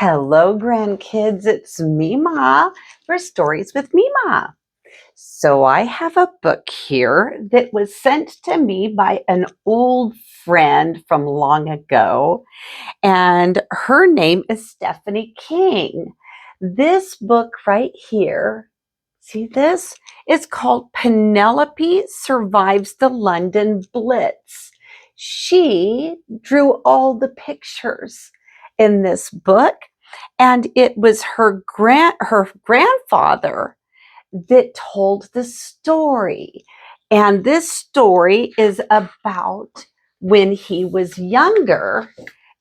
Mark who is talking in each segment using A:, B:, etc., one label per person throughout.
A: Hello, grandkids. It's Mema for Stories with Mema. So I have a book here that was sent to me by an old friend from long ago, and her name is Stephanie King. This book right here, see this? It's called Penelope Survives the London Blitz. She drew all the pictures in this book, and it was her grandfather that told the story. And this story is about when he was younger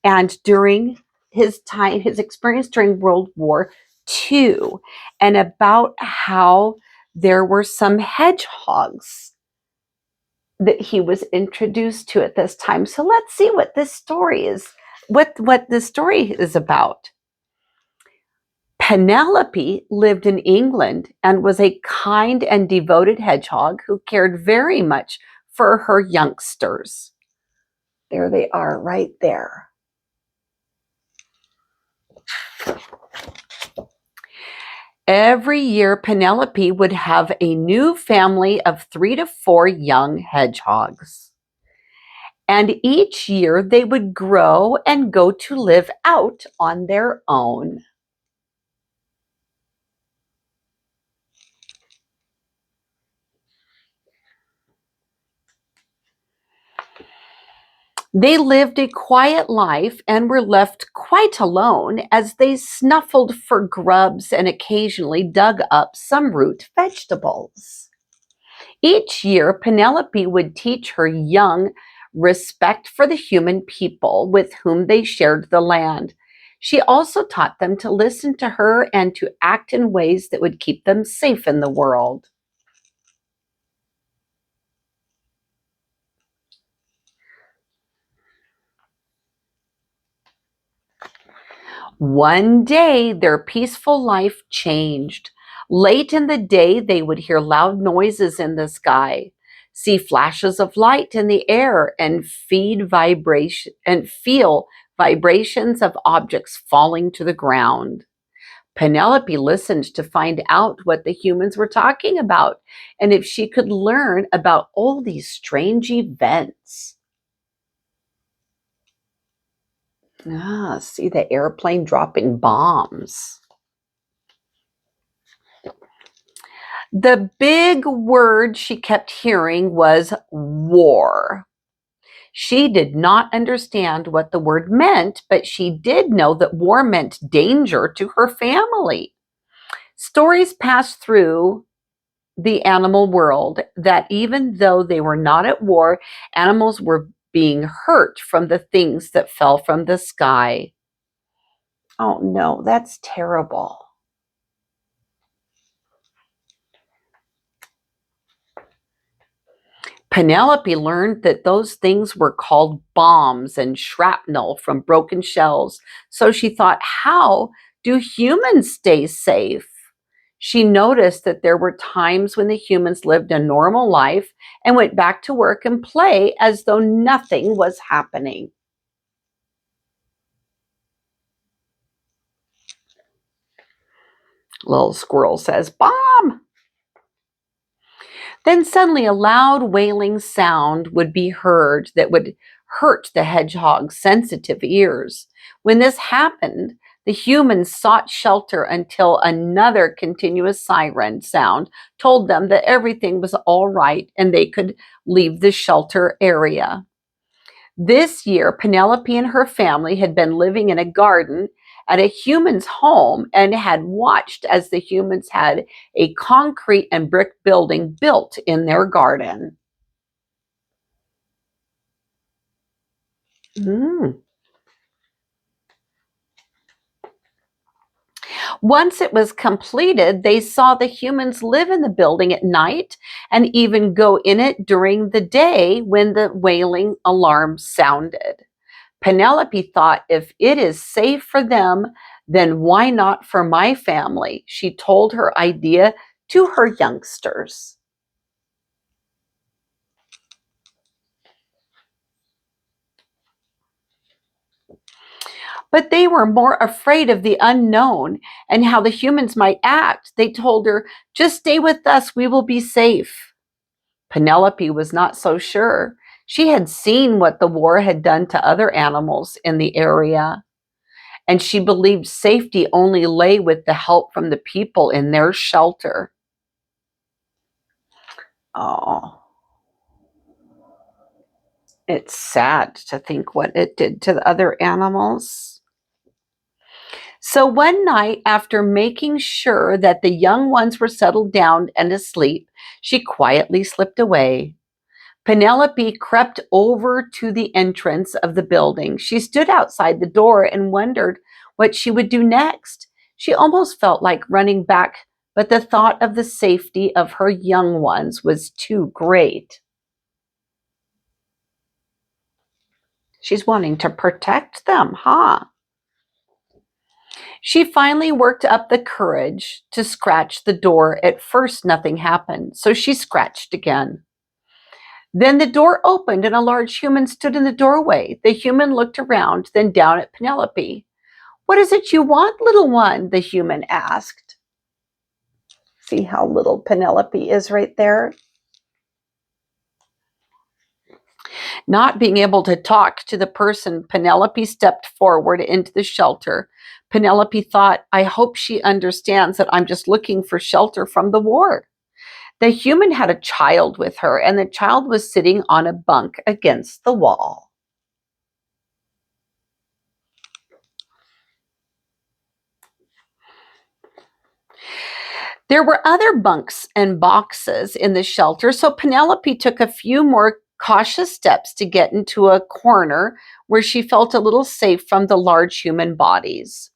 A: and during his time, his experience during World War II, and about how there were some hedgehogs that he was introduced to at this time. So let's see what this story is, what this story is about. Penelope lived in England and was a kind and devoted hedgehog who cared very much for her youngsters. There they are, right there. Every year, Penelope would have a new family of 3 to 4 young hedgehogs. And each year, they would grow and go to live out on their own. They lived a quiet life and were left quite alone as they snuffled for grubs and occasionally dug up some root vegetables. Each year, Penelope would teach her young respect for the human people with whom they shared the land. She also taught them to listen to her and to act in ways that would keep them safe in the world. One day, their peaceful life changed. Late in the day, they would hear loud noises in the sky, see flashes of light in the air, and feel vibrations of objects falling to the ground. Penelope listened to find out what the humans were talking about and if she could learn about all these strange events. See the airplane dropping bombs. The big word she kept hearing was war. She did not understand what the word meant, but she did know that war meant danger to her family. Stories passed through the animal world that even though they were not at war, animals were being hurt from the things that fell from the sky. Oh no, that's terrible. Penelope learned that those things were called bombs and shrapnel from broken shells. So she thought, how do humans stay safe? She noticed that there were times when the humans lived a normal life and went back to work and play as though nothing was happening. Little squirrel says, "Bomb!" Then suddenly a loud wailing sound would be heard that would hurt the hedgehog's sensitive ears. When this happened, the humans sought shelter until another continuous siren sound told them that everything was all right and they could leave the shelter area. This year, Penelope and her family had been living in a garden at a human's home and had watched as the humans had a concrete and brick building built in their garden. Once it was completed, they saw the humans live in the building at night and even go in it during the day when the wailing alarm sounded. Penelope thought, if it is safe for them, then why not for my family? She told her idea to her youngsters. But they were more afraid of the unknown and how the humans might act. They told her, "Just stay with us, we will be safe." Penelope was not so sure. She had seen what the war had done to other animals in the area, and she believed safety only lay with the help from the people in their shelter. Oh, it's sad to think what it did to the other animals. So one night, after making sure that the young ones were settled down and asleep, she quietly slipped away. Penelope crept over to the entrance of the building. She stood outside the door and wondered what she would do next. She almost felt like running back, but the thought of the safety of her young ones was too great. She's wanting to protect them, huh? She finally worked up the courage to scratch the door. At first, nothing happened, so she scratched again. Then the door opened and a large human stood in the doorway. The human looked around, then down at Penelope. "What is it you want, little one?" the human asked. See how little Penelope is right there? Not being able to talk to the person, Penelope stepped forward into the shelter. Penelope thought, "I hope she understands that I'm just looking for shelter from the war." The human had a child with her, and the child was sitting on a bunk against the wall. There were other bunks and boxes in the shelter, so Penelope took a few more cautious steps to get into a corner where she felt a little safe from the large human bodies.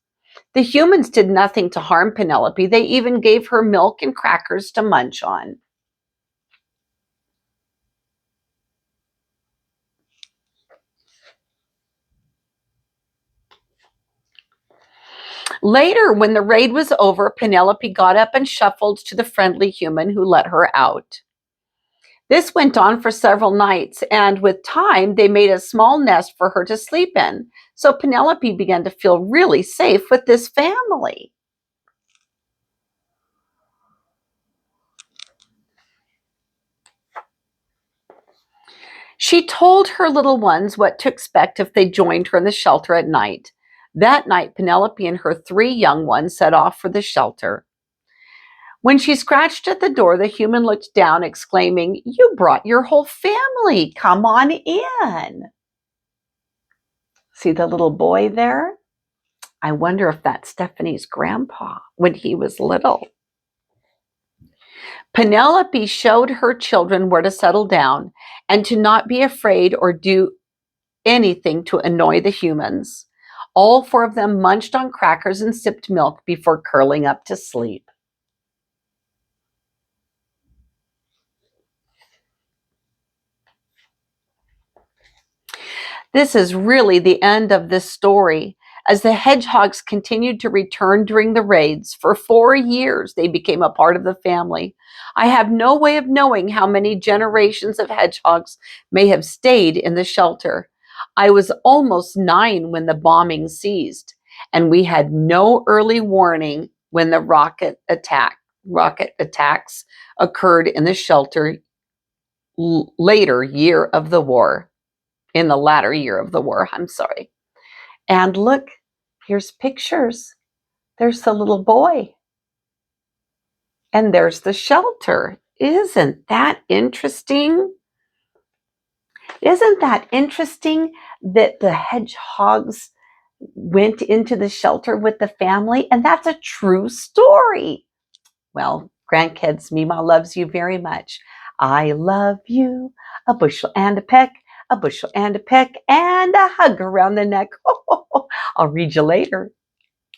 A: The humans did nothing to harm Penelope. They even gave her milk and crackers to munch on. Later, when the raid was over, Penelope got up and shuffled to the friendly human who let her out. This went on for several nights, and with time, they made a small nest for her to sleep in. So Penelope began to feel really safe with this family. She told her little ones what to expect if they joined her in the shelter at night. That night, Penelope and her three young ones set off for the shelter. When she scratched at the door, the human looked down, exclaiming, "You brought your whole family. Come on in." See the little boy there? I wonder if that's Stephanie's grandpa when he was little. Penelope showed her children where to settle down and to not be afraid or do anything to annoy the humans. All four of them munched on crackers and sipped milk before curling up to sleep. This is really the end of this story. As the hedgehogs continued to return during the raids, for 4 years they became a part of the family. I have no way of knowing how many generations of hedgehogs may have stayed in the shelter. I was almost 9 when the bombing ceased, and we had no early warning when the rocket attacks occurred in the shelter later year of the war. In the latter year of the war, I'm sorry. And look, here's pictures. There's the little boy. And there's the shelter. Isn't that interesting? Isn't that interesting that the hedgehogs went into the shelter with the family? And that's a true story. Well, grandkids, Mema loves you very much. I love you, a bushel and a peck, a bushel and a peck, and a hug around the neck. I'll read you later.